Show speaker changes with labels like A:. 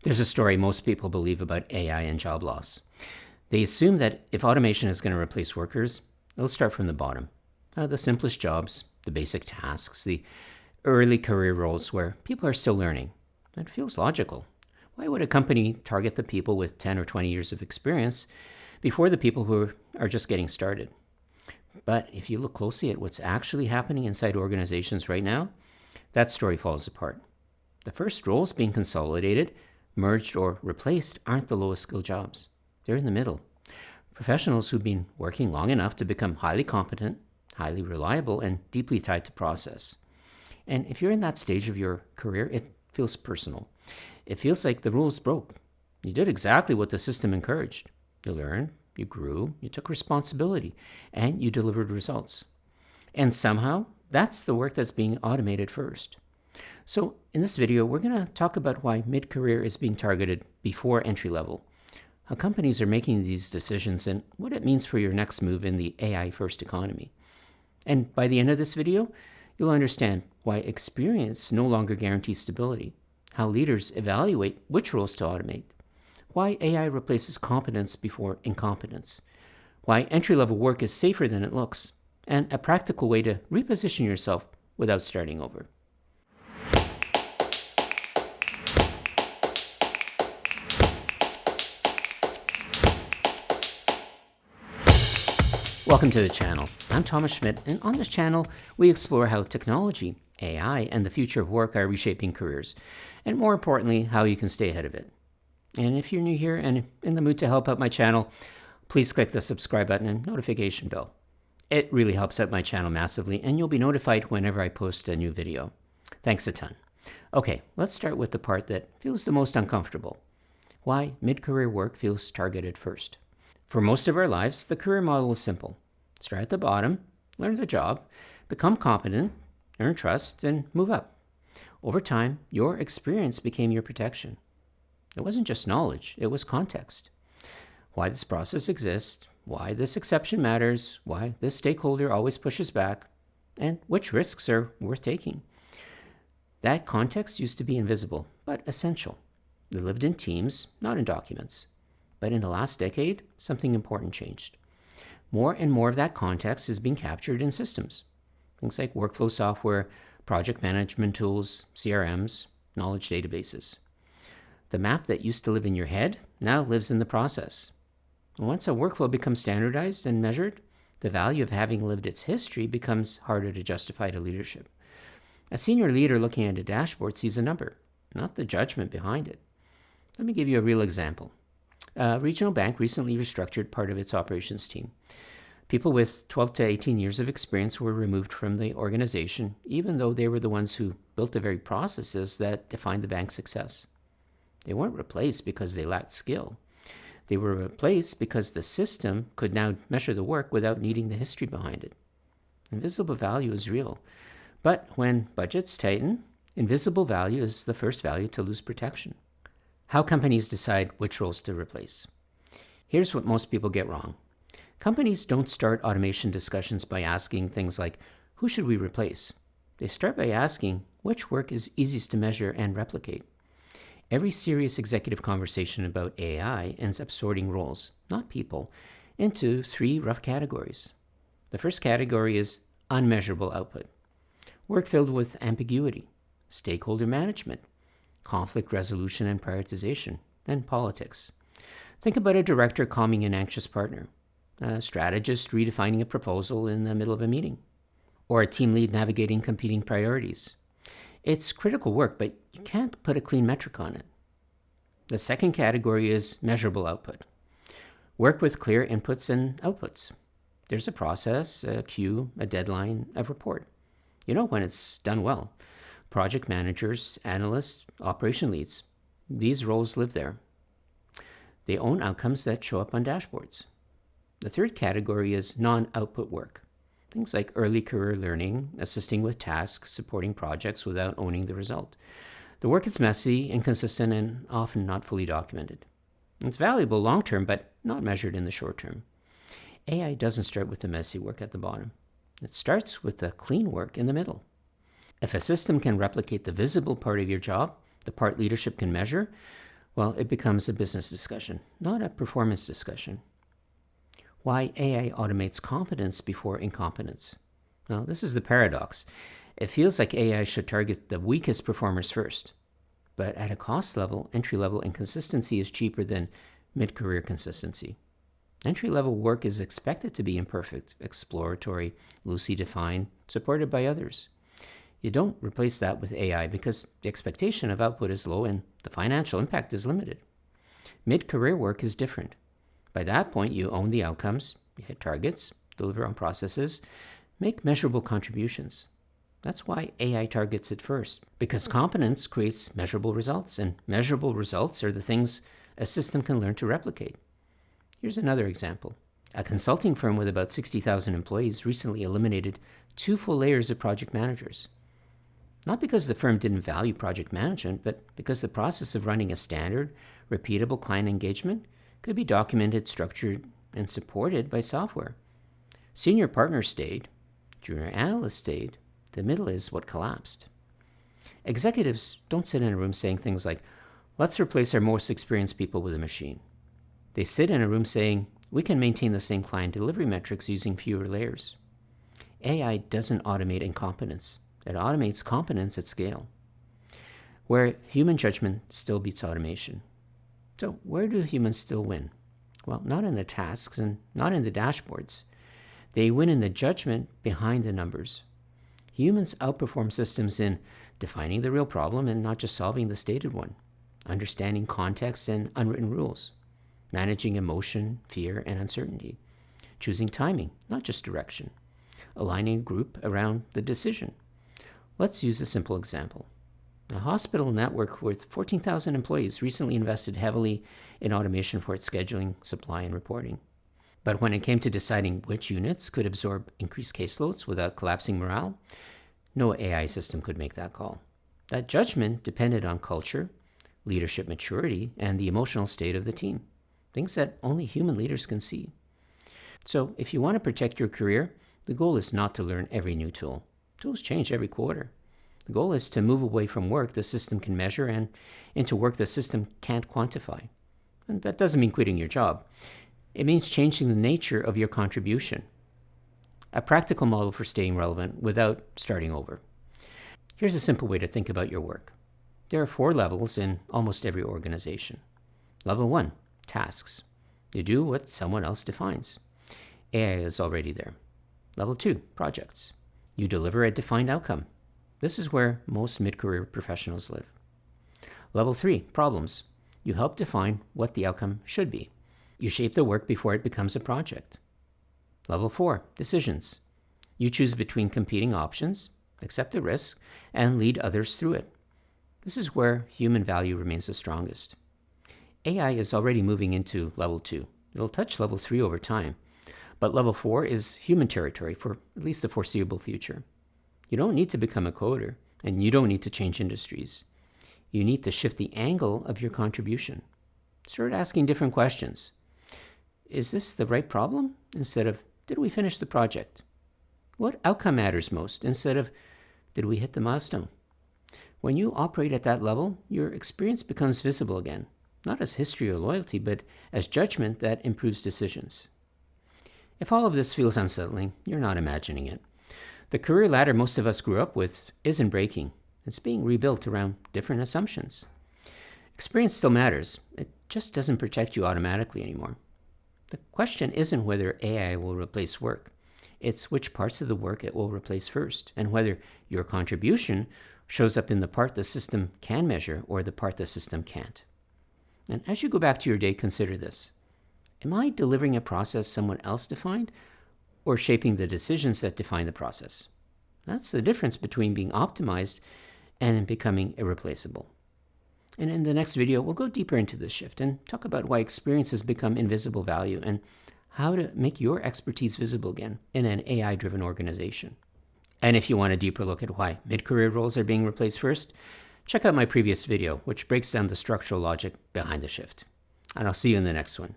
A: There's a story most people believe about AI and job loss. They assume that if automation is going to replace workers, it'll start from the bottom. The simplest jobs, the basic tasks, the early career roles where people are still learning. That feels logical. Why would a company target the people with 10 or 20 years of experience before the people who are just getting started? But if you look closely at what's actually happening inside organizations right now, that story falls apart. The first roles being consolidated, merged, or replaced aren't the lowest skill jobs. They're in the middle. Professionals who've been working long enough to become highly competent, highly reliable, and deeply tied to process. And if you're in that stage of your career, it feels personal. It feels like the rules broke. You did exactly what the system encouraged. You learned, you grew, you took responsibility, and you delivered results. And somehow, that's the work that's being automated first. So in this video, we're going to talk about why mid-career is being targeted before entry level, how companies are making these decisions, and what it means for your next move in the AI-first economy. And by the end of this video, you'll understand why experience no longer guarantees stability, how leaders evaluate which roles to automate, why AI replaces competence before incompetence, why entry-level work is safer than it looks, and a practical way to reposition yourself without starting over. Welcome to the channel. I'm Thomas Schmidt, and on this channel, we explore how technology, AI, and the future of work are reshaping careers, and more importantly, how you can stay ahead of it. And if you're new here and in the mood to help out my channel, please click the subscribe button and notification bell. It really helps out my channel massively, and you'll be notified whenever I post a new video. Thanks a ton. Okay, let's start with the part that feels the most uncomfortable. Why mid-career work feels targeted first. For most of our lives, the career model is simple. Start at the bottom, learn the job, become competent, earn trust, and move up. Over time, your experience became your protection. It wasn't just knowledge, it was context. Why this process exists, why this exception matters, why this stakeholder always pushes back, and which risks are worth taking. That context used to be invisible, but essential. They lived in teams, not in documents. But in the last decade, something important changed. More and more of that context is being captured in systems. Things like workflow software, project management tools, CRMs, knowledge databases. The map that used to live in your head now lives in the process. And once a workflow becomes standardized and measured, the value of having lived its history becomes harder to justify to leadership. A senior leader looking at a dashboard sees a number, not the judgment behind it. Let me give you a real example. A regional bank recently restructured part of its operations team. People with 12 to 18 years of experience were removed from the organization, even though they were the ones who built the very processes that defined the bank's success. They weren't replaced because they lacked skill. They were replaced because the system could now measure the work without needing the history behind it. Invisible value is real. But when budgets tighten, invisible value is the first value to lose protection. How companies decide which roles to replace. Here's what most people get wrong. Companies don't start automation discussions by asking things like, who should we replace? They start by asking, which work is easiest to measure and replicate? Every serious executive conversation about AI ends up sorting roles, not people, into three rough categories. The first category is unmeasurable output. Work filled with ambiguity, stakeholder management, conflict resolution and prioritization, and politics. Think about a director calming an anxious partner, a strategist redefining a proposal in the middle of a meeting, or a team lead navigating competing priorities. It's critical work, but you can't put a clean metric on it. The second category is measurable output. Work with clear inputs and outputs. There's a process, a queue, a deadline, a report. You know when it's done well. Project managers, analysts, operation leads. These roles live there. They own outcomes that show up on dashboards. The third category is non-output work. Things like early career learning, assisting with tasks, supporting projects without owning the result. The work is messy, inconsistent, and often not fully documented. It's valuable long-term, but not measured in the short term. AI doesn't start with the messy work at the bottom. It starts with the clean work in the middle. If a system can replicate the visible part of your job, the part leadership can measure, Well, it becomes a business discussion, not a performance discussion. Why AI automates competence before incompetence. Now, this is the paradox. It feels like AI should target the weakest performers first, but at a cost level, entry-level inconsistency is cheaper than mid-career consistency. Entry-level work is expected to be imperfect, exploratory, loosely defined, supported by others. You don't replace that with AI because the expectation of output is low and the financial impact is limited. Mid-career work is different. By that point, you own the outcomes, you hit targets, deliver on processes, make measurable contributions. That's why AI targets it first, because competence creates measurable results, and measurable results are the things a system can learn to replicate. Here's another example. A consulting firm with about 60,000 employees recently eliminated 2 full layers of project managers. Not because the firm didn't value project management, but because the process of running a standard, repeatable client engagement could be documented, structured, and supported by software. Senior partners stayed, junior analysts stayed, the middle is what collapsed. Executives don't sit in a room saying things like, let's replace our most experienced people with a machine. They sit in a room saying, we can maintain the same client delivery metrics using fewer layers. AI doesn't automate incompetence. It automates competence at scale, where human judgment still beats automation. So where do humans still win? Well, not in the tasks and not in the dashboards. They win in the judgment behind the numbers. Humans outperform systems in defining the real problem and not just solving the stated one, understanding context and unwritten rules, managing emotion, fear, and uncertainty, choosing timing, not just direction, aligning a group around the decision. Let's use a simple example. A hospital network with 14,000 employees recently invested heavily in automation for its scheduling, supply, and reporting. But when it came to deciding which units could absorb increased caseloads without collapsing morale, no AI system could make that call. That judgment depended on culture, leadership maturity, and the emotional state of the team, things that only human leaders can see. So if you want to protect your career, the goal is not to learn every new tool. Tools change every quarter. The goal is to move away from work the system can measure and into work the system can't quantify. And that doesn't mean quitting your job. It means changing the nature of your contribution. A practical model for staying relevant without starting over. Here's a simple way to think about your work. There are 4 levels in almost every organization. Level 1, tasks. You do what someone else defines. AI is already there. Level 2, projects. You deliver a defined outcome. This is where most mid-career professionals live. Level 3, problems. You help define what the outcome should be. You shape the work before it becomes a project. Level 4, decisions. You choose between competing options, accept the risk, and lead others through it. This is where human value remains the strongest. AI is already moving into level 2. It'll touch level 3 over time. But level 4 is human territory for at least the foreseeable future. You don't need to become a coder, and you don't need to change industries. You need to shift the angle of your contribution. Start asking different questions. Is this the right problem? Instead of, did we finish the project? What outcome matters most? Instead of, did we hit the milestone? When you operate at that level, your experience becomes visible again, not as history or loyalty, but as judgment that improves decisions. If all of this feels unsettling, you're not imagining it. The career ladder most of us grew up with isn't breaking. It's being rebuilt around different assumptions. Experience still matters. It just doesn't protect you automatically anymore. The question isn't whether AI will replace work. It's which parts of the work it will replace first, and whether your contribution shows up in the part the system can measure or the part the system can't. And as you go back to your day, consider this. Am I delivering a process someone else defined, or shaping the decisions that define the process? That's the difference between being optimized and becoming irreplaceable. And in the next video, we'll go deeper into this shift and talk about why experience has become invisible value and how to make your expertise visible again in an AI-driven organization. And if you want a deeper look at why mid-career roles are being replaced first, check out my previous video, which breaks down the structural logic behind the shift. And I'll see you in the next one.